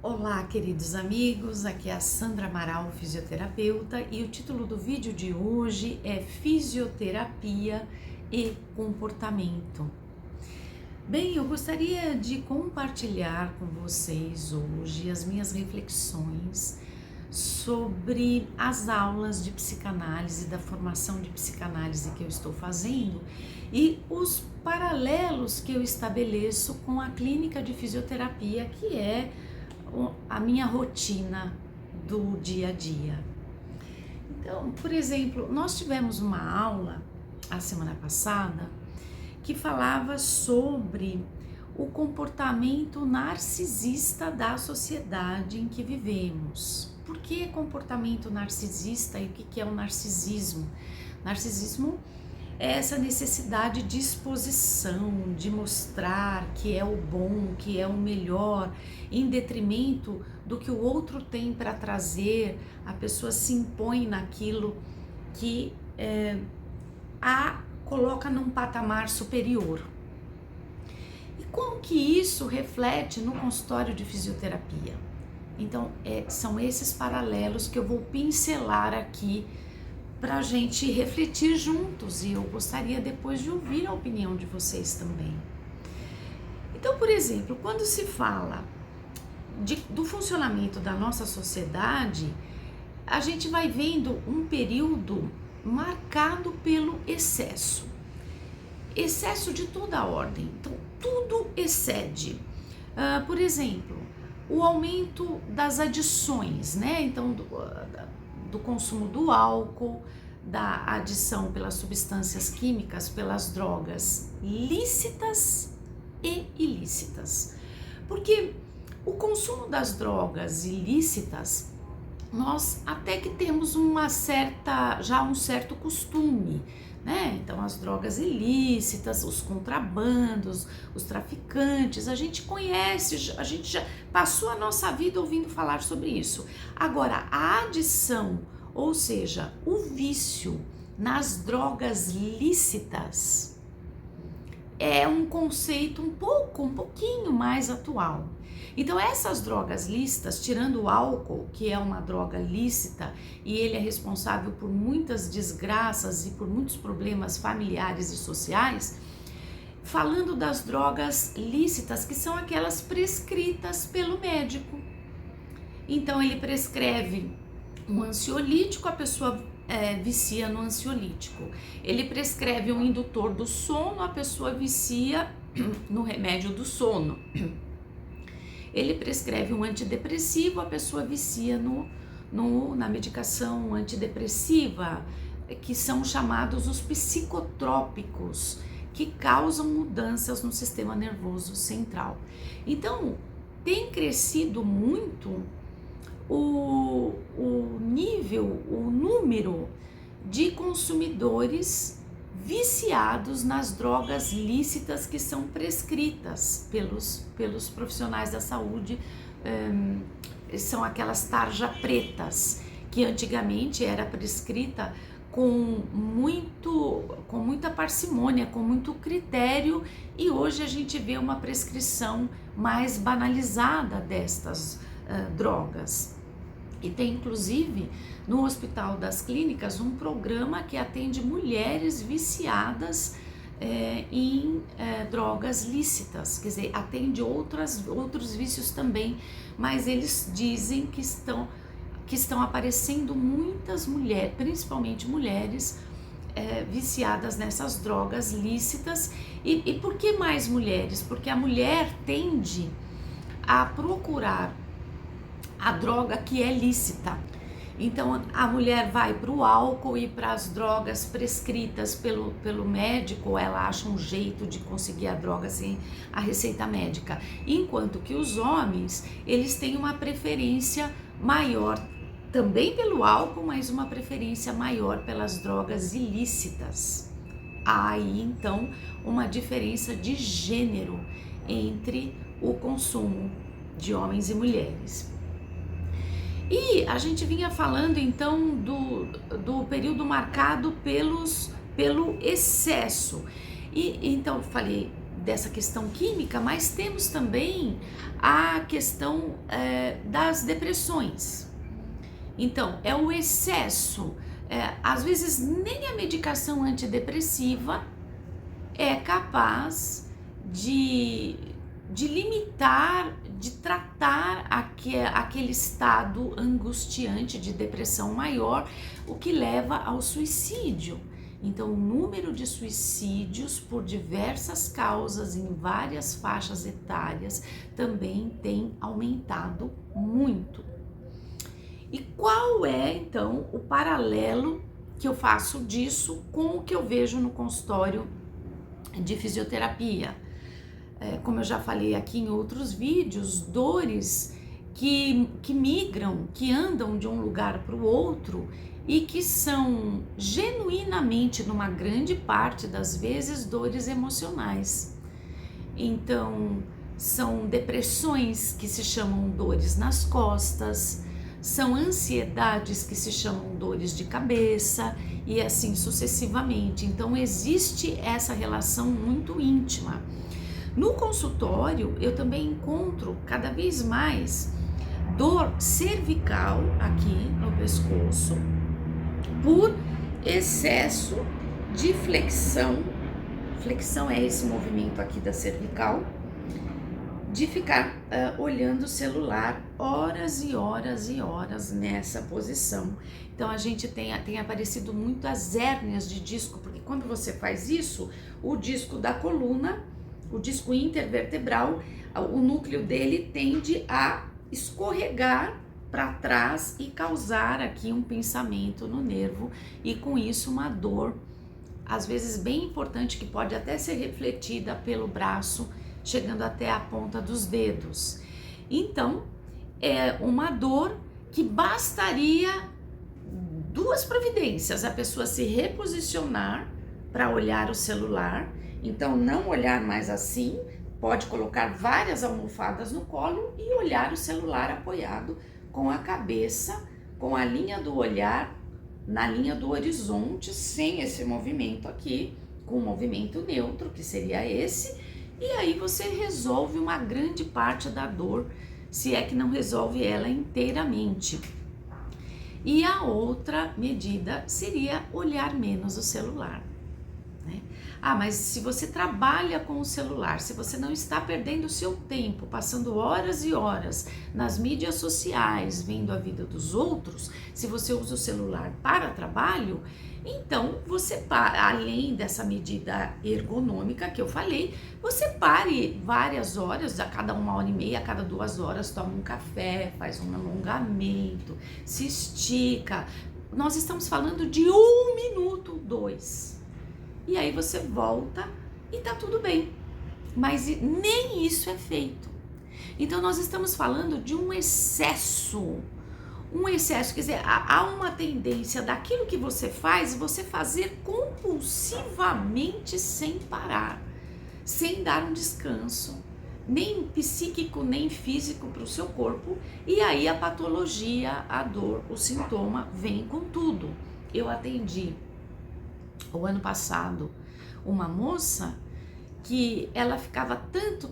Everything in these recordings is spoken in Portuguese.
Olá, queridos amigos, aqui é a Sandra Amaral, fisioterapeuta, e o título do vídeo de hoje é Fisioterapia e Comportamento. Bem, eu gostaria de compartilhar com vocês hoje as minhas reflexões sobre as aulas de psicanálise, da formação de psicanálise que eu estou fazendo e os paralelos que eu estabeleço com a clínica de fisioterapia, que é a minha rotina do dia a dia. Então, por exemplo, nós tivemos uma aula a semana passada que falava sobre o comportamento narcisista da sociedade em que vivemos. Por que comportamento narcisista e o que é o narcisismo? Narcisismo é essa necessidade de exposição, de mostrar que é o bom, que é o melhor, em detrimento do que o outro tem para trazer. A pessoa se impõe naquilo que a coloca num patamar superior. E como que isso reflete no consultório de fisioterapia? Então, são esses paralelos que eu vou pincelar aqui para a gente refletir juntos, e eu gostaria depois de ouvir a opinião de vocês também. Então, por exemplo, quando se fala do funcionamento da nossa sociedade, a gente vai vendo um período marcado pelo excesso de toda a ordem. Então, tudo excede. Por exemplo, o aumento das adições, né? Então, do consumo do álcool, da adição pelas substâncias químicas, pelas drogas lícitas e ilícitas. Porque o consumo das drogas ilícitas, nós até que temos um certo costume, né? Então, as drogas ilícitas, os contrabandos, os traficantes, a gente conhece, a gente já passou a nossa vida ouvindo falar sobre isso. Agora, a adição, ou seja, o vício nas drogas lícitas, é um conceito um pouquinho mais atual. Então, essas drogas lícitas, tirando o álcool, que é uma droga lícita e ele é responsável por muitas desgraças e por muitos problemas familiares e sociais, falando das drogas lícitas, que são aquelas prescritas pelo médico. Então, ele prescreve um ansiolítico, a pessoa vicia no ansiolítico. Ele prescreve um indutor do sono, a pessoa vicia no remédio do sono. Ele prescreve um antidepressivo, a pessoa vicia na medicação antidepressiva, que são chamados os psicotrópicos, que causam mudanças no sistema nervoso central. Então, tem crescido muito o número de consumidores viciados nas drogas lícitas que são prescritas pelos profissionais da saúde. São aquelas tarja pretas, que antigamente era prescrita com muita parcimônia, com muito critério, e hoje a gente vê uma prescrição mais banalizada destas drogas. E tem inclusive no Hospital das Clínicas um programa que atende mulheres viciadas em drogas lícitas, quer dizer, atende outros vícios também, mas eles dizem que estão aparecendo muitas mulheres, principalmente mulheres viciadas nessas drogas lícitas. E por que mais mulheres? Porque a mulher tende a procurar a droga que é lícita. Então, a mulher vai para o álcool e para as drogas prescritas pelo médico, ela acha um jeito de conseguir a droga sem a receita médica. Enquanto que os homens, eles têm uma preferência maior, também pelo álcool, mas uma preferência maior pelas drogas ilícitas. Há aí, então, uma diferença de gênero entre o consumo de homens e mulheres. E a gente vinha falando então do período marcado pelo excesso. E então eu falei dessa questão química, mas temos também a questão das depressões. Então, é o excesso. Às vezes, nem a medicação antidepressiva é capaz de limitar, de tratar aquele estado angustiante de depressão maior, o que leva ao suicídio. Então, o número de suicídios por diversas causas em várias faixas etárias também tem aumentado muito. E qual é, então, o paralelo que eu faço disso com o que eu vejo no consultório de fisioterapia? Como eu já falei aqui em outros vídeos, dores que migram, que andam de um lugar para o outro e que são genuinamente, numa grande parte das vezes, dores emocionais. Então, são depressões que se chamam dores nas costas, são ansiedades que se chamam dores de cabeça e assim sucessivamente. Então, existe essa relação muito íntima. No consultório, eu também encontro cada vez mais dor cervical aqui no pescoço por excesso de flexão. Flexão é esse movimento aqui da cervical, de ficar olhando o celular horas e horas e horas nessa posição. Então a gente tem aparecido muito as hérnias de disco, porque quando você faz isso, o disco da coluna, o disco intervertebral, o núcleo dele tende a escorregar para trás e causar aqui um pinçamento no nervo e com isso uma dor, às vezes bem importante, que pode até ser refletida pelo braço, chegando até a ponta dos dedos. Então, é uma dor que bastaria duas providências: a pessoa se reposicionar para olhar o celular. Então, não olhar mais assim, pode colocar várias almofadas no colo e olhar o celular apoiado com a cabeça, com a linha do olhar na linha do horizonte, sem esse movimento aqui, com o movimento neutro, que seria esse, e aí você resolve uma grande parte da dor, se é que não resolve ela inteiramente. E a outra medida seria olhar menos o celular. Mas se você trabalha com o celular, se você não está perdendo o seu tempo, passando horas e horas nas mídias sociais, vendo a vida dos outros, se você usa o celular para trabalho, então você, além dessa medida ergonômica que eu falei, você pare várias horas, a cada 1h30, a cada 2 horas, toma um café, faz um alongamento, se estica. Nós estamos falando de 1 minuto, 2. E aí você volta e tá tudo bem, mas nem isso é feito. Então nós estamos falando de um excesso, quer dizer, há uma tendência daquilo que você faz, você fazer compulsivamente sem parar, sem dar um descanso, nem psíquico, nem físico para o seu corpo, e aí a patologia, a dor, o sintoma vem com tudo. Eu atendi o ano passado uma moça que ela ficava tanto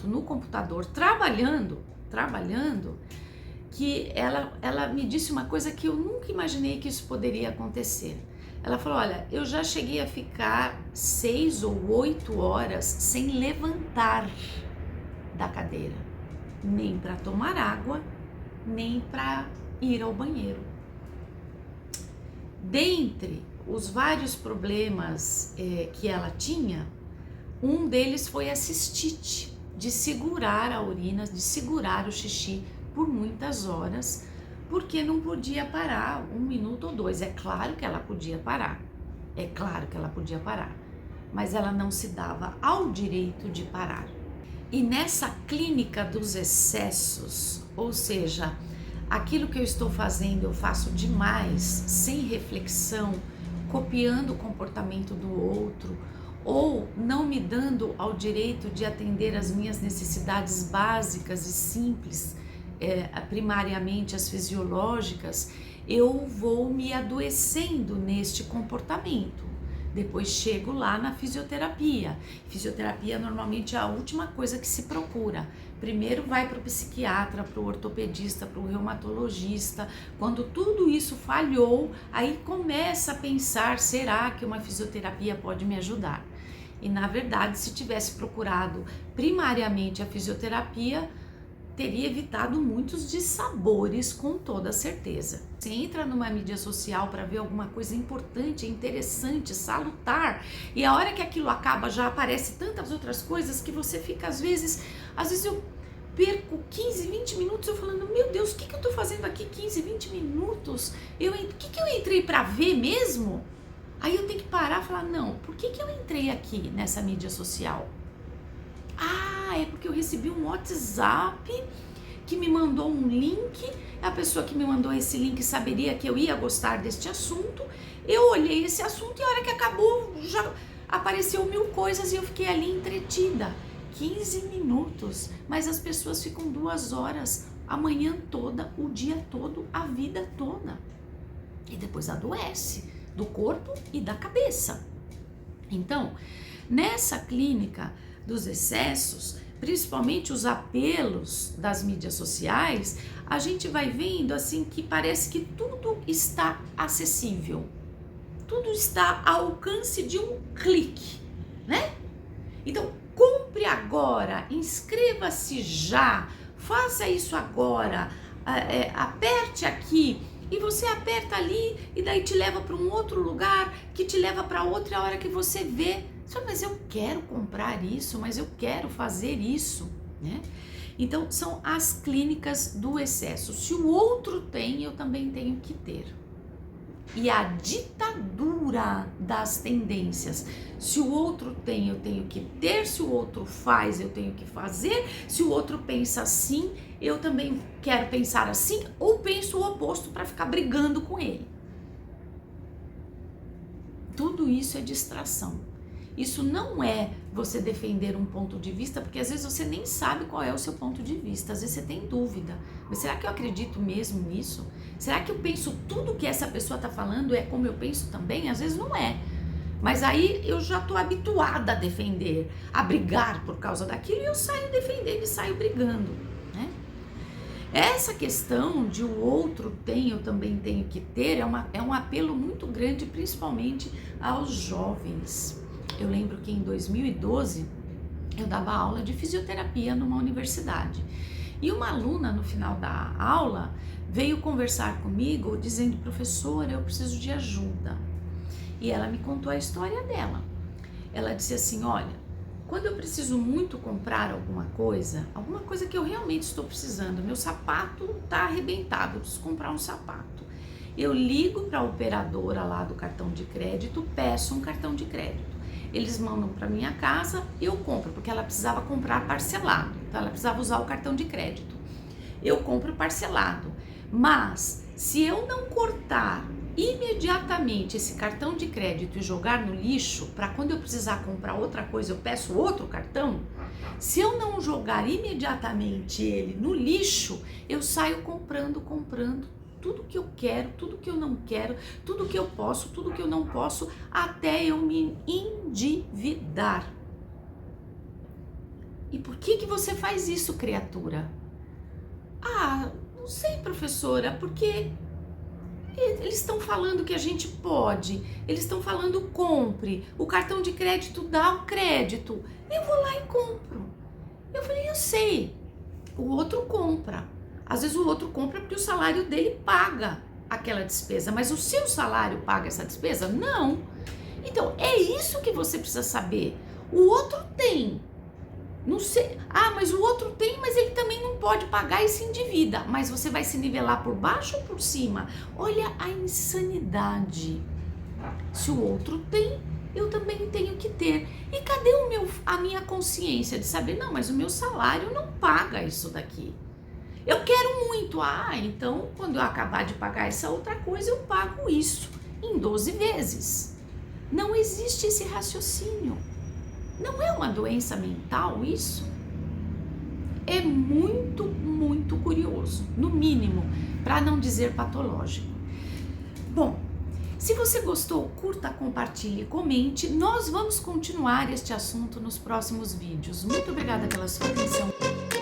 no computador trabalhando, que ela me disse uma coisa que eu nunca imaginei que isso poderia acontecer. Ela falou: olha, eu já cheguei a ficar 6 ou 8 horas sem levantar da cadeira, nem para tomar água, nem para ir ao banheiro. Dentre os vários problemas que ela tinha, um deles foi a cistite, de segurar a urina, de segurar o xixi por muitas horas, porque não podia parar 1 minuto ou 2. É claro que ela podia parar, mas ela não se dava ao direito de parar. E nessa clínica dos excessos, ou seja, aquilo que eu estou fazendo eu faço demais, sem reflexão, copiando o comportamento do outro, ou não me dando ao direito de atender as minhas necessidades básicas e simples, primariamente as fisiológicas, eu vou me adoecendo neste comportamento. Depois chego lá na fisioterapia. Fisioterapia normalmente é a última coisa que se procura. Primeiro vai para o psiquiatra, para o ortopedista, para o reumatologista. Quando tudo isso falhou, aí começa a pensar, será que uma fisioterapia pode me ajudar? E na verdade, se tivesse procurado primariamente a fisioterapia, teria evitado muitos dissabores, com toda certeza. Você entra numa mídia social para ver alguma coisa importante, interessante, salutar, e a hora que aquilo acaba já aparece tantas outras coisas que você fica às vezes eu perco 15, 20 minutos eu falando, meu Deus, o que eu tô fazendo aqui 15, 20 minutos? O que eu entrei para ver mesmo? Aí eu tenho que parar e falar, não, por que eu entrei aqui nessa mídia social? Ah, é porque eu recebi um WhatsApp que me mandou um link, a pessoa que me mandou esse link saberia que eu ia gostar deste assunto, eu olhei esse assunto e a hora que acabou já apareceu 1000 coisas e eu fiquei ali entretida. 15 minutos, mas as pessoas ficam 2 horas, a manhã toda, o dia todo, a vida toda. E depois adoece do corpo e da cabeça. Então, nessa clínica dos excessos, principalmente os apelos das mídias sociais, a gente vai vendo assim que parece que tudo está acessível, tudo está ao alcance de um clique, né? Então, compre agora, inscreva-se já, faça isso agora, aperte aqui, e você aperta ali e daí te leva para um outro lugar, que te leva para outra hora que você vê. Mas eu quero comprar isso, mas eu quero fazer isso, né? Então, são as clínicas do excesso. Se o outro tem, eu também tenho que ter. E a ditadura das tendências. Se o outro tem, eu tenho que ter. Se o outro faz, eu tenho que fazer. Se o outro pensa assim, eu também quero pensar assim. Ou penso o oposto para ficar brigando com ele. Tudo isso é distração. Isso não é você defender um ponto de vista, porque às vezes você nem sabe qual é o seu ponto de vista, às vezes você tem dúvida. Mas será que eu acredito mesmo nisso? Será que eu penso tudo que essa pessoa está falando é como eu penso também? Às vezes não é. Mas aí eu já estou habituada a defender, a brigar por causa daquilo e eu saio defendendo e saio brigando, né? Essa questão de o outro tem, eu também tenho que ter, é um apelo muito grande, principalmente aos jovens. Eu lembro que em 2012 eu dava aula de fisioterapia numa universidade e uma aluna no final da aula veio conversar comigo dizendo, professora, eu preciso de ajuda. E ela me contou a história dela. Ela disse assim, olha, quando eu preciso muito comprar alguma coisa que eu realmente estou precisando, meu sapato está arrebentado, eu preciso comprar um sapato. Eu ligo para a operadora lá do cartão de crédito, peço um cartão de crédito. Eles mandam para minha casa, eu compro, porque ela precisava comprar parcelado, então ela precisava usar o cartão de crédito. Eu compro parcelado, mas se eu não cortar imediatamente esse cartão de crédito e jogar no lixo, para quando eu precisar comprar outra coisa, eu peço outro cartão, se eu não jogar imediatamente ele no lixo, eu saio comprando tudo que eu quero, tudo que eu não quero, tudo que eu posso, tudo que eu não posso, até eu me endividar. E por que você faz isso, criatura? Ah, não sei, professora, porque eles estão falando que a gente pode, eles estão falando compre, o cartão de crédito dá o crédito, eu vou lá e compro. Eu falei, eu sei, o outro compra. Às vezes o outro compra porque o salário dele paga aquela despesa, mas o seu salário paga essa despesa? Não. Então, é isso que você precisa saber. O outro tem. Não sei. Ah, mas o outro tem, mas ele também não pode pagar e se endivida. Mas você vai se nivelar por baixo ou por cima? Olha a insanidade. Se o outro tem, eu também tenho que ter. E cadê a minha consciência de saber, não, mas o meu salário não paga isso daqui. Eu quero muito, então quando eu acabar de pagar essa outra coisa, eu pago isso em 12 vezes. Não existe esse raciocínio. Não é uma doença mental isso? É muito, muito curioso, no mínimo, para não dizer patológico. Bom, Se você gostou, curta, compartilhe, comente. Nós vamos continuar este assunto nos próximos vídeos. Muito obrigada pela sua atenção.